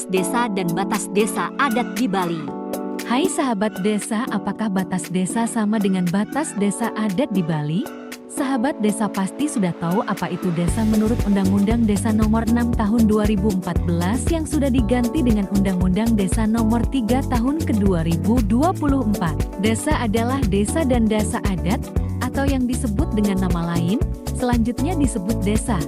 desa dan batas desa adat di Bali. Hai sahabat desa, apakah batas desa sama dengan batas desa adat di Bali? Sahabat desa pasti sudah tahu apa itu desa menurut Undang-Undang Desa Nomor 6 Tahun 2014 yang sudah diganti dengan Undang-Undang Desa Nomor 3 Tahun ke-2024. Desa adalah desa dan desa adat, atau yang disebut dengan nama lain, selanjutnya disebut desa,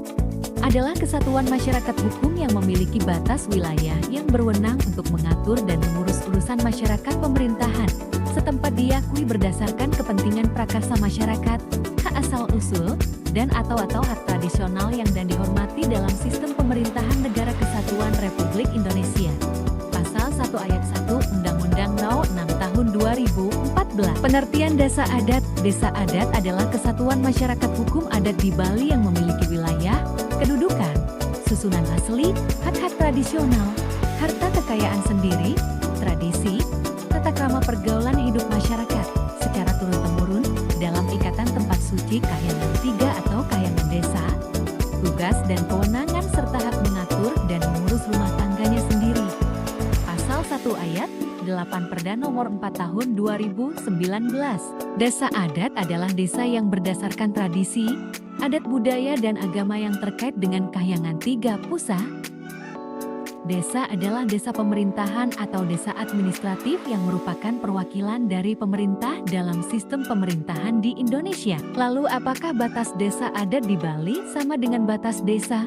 adalah kesatuan masyarakat hukum yang memiliki batas wilayah yang berwenang untuk mengatur dan mengurus urusan masyarakat pemerintahan setempat diakui berdasarkan kepentingan prakarsa masyarakat, hak asal-usul, dan atau hak tradisional yang dan dihormati dalam sistem pemerintahan Negara Kesatuan Republik Indonesia. Pasal 1 ayat 1 Undang-Undang No. 6 Tahun 2014. Pengertian desa adat. Desa adat adalah kesatuan masyarakat hukum adat di Bali yang memiliki wilayah, kedudukan, susunan asli, hak-hak tradisional, harta kekayaan sendiri, tradisi, tata krama pergaulan hidup masyarakat secara turun-temurun dalam ikatan tempat suci Kahyangan 3 atau Kahyangan Desa, tugas dan kewenangan serta hak mengatur dan mengurus rumah tangganya sendiri. Pasal 1 ayat 8 Perda Nomor 4 Tahun 2019. Desa adat adalah desa yang berdasarkan tradisi, adat budaya dan agama yang terkait dengan Kahyangan 3 Pusat. Desa adalah desa pemerintahan atau desa administratif yang merupakan perwakilan dari pemerintah dalam sistem pemerintahan di Indonesia. Lalu apakah batas desa adat di Bali sama dengan batas desa?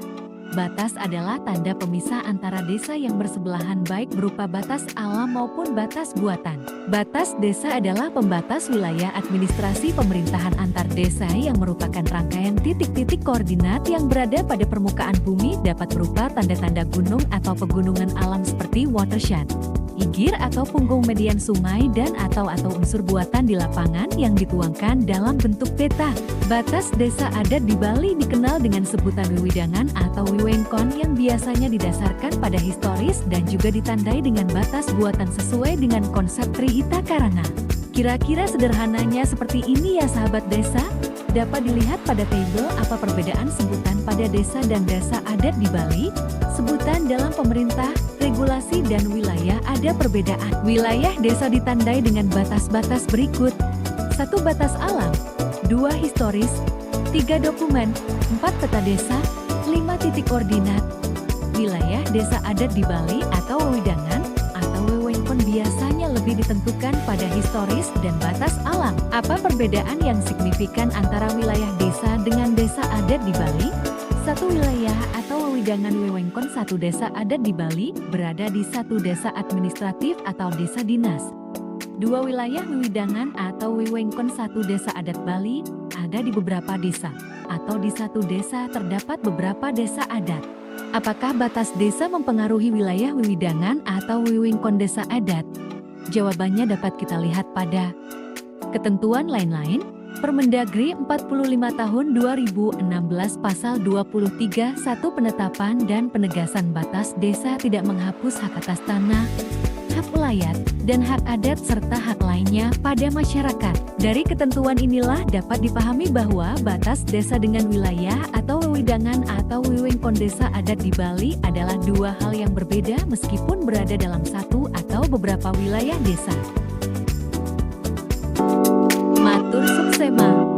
Batas adalah tanda pemisah antara desa yang bersebelahan baik berupa batas alam maupun batas buatan. Batas desa adalah pembatas wilayah administrasi pemerintahan antar desa yang merupakan rangkaian titik-titik koordinat yang berada pada permukaan bumi, dapat berupa tanda-tanda gunung atau pegunungan alam seperti watershed, igir atau punggung median sungai dan atau unsur buatan di lapangan yang dituangkan dalam bentuk peta. Batas desa adat di Bali dikenal dengan sebutan wiwidangan atau wiwengkon yang biasanya didasarkan pada historis dan juga ditandai dengan batas buatan sesuai dengan konsep Triita Karana. Kira-kira sederhananya seperti ini ya sahabat desa. Dapat dilihat pada tabel apa perbedaan sebutan pada desa dan desa adat di Bali. Sebutan dalam pemerintah, regulasi dan wilayah ada perbedaan. Wilayah desa ditandai dengan batas-batas berikut. 1. Batas alam, 2. Historis, 3. Dokumen, 4. Peta desa, 5. Titik koordinat. Wilayah desa adat di Bali atau wewidangan atau wewengkon biasanya lebih ditentukan pada historis dan batas alam. Apa perbedaan yang signifikan antara wilayah desa dengan desa adat di Bali? 1. Wilayah atau wewidangan wewengkon satu desa adat di Bali berada di satu desa administratif atau desa dinas. 2. Wilayah wewidangan atau wewengkon satu desa adat Bali ada di beberapa desa, atau di satu desa terdapat beberapa desa adat. Apakah batas desa mempengaruhi wilayah wewidangan atau wewengkon desa adat? Jawabannya dapat kita lihat pada ketentuan lain-lain. Permendagri 45 Tahun 2016 Pasal 23 1 Penetapan dan penegasan batas desa tidak menghapus hak atas tanah, hak ulayat, dan hak adat serta hak lainnya pada masyarakat. Dari ketentuan inilah dapat dipahami bahwa batas desa dengan wilayah atau wewidangan atau wewengkon desa adat di Bali adalah dua hal yang berbeda meskipun berada dalam satu atau beberapa wilayah desa. Matur suksema.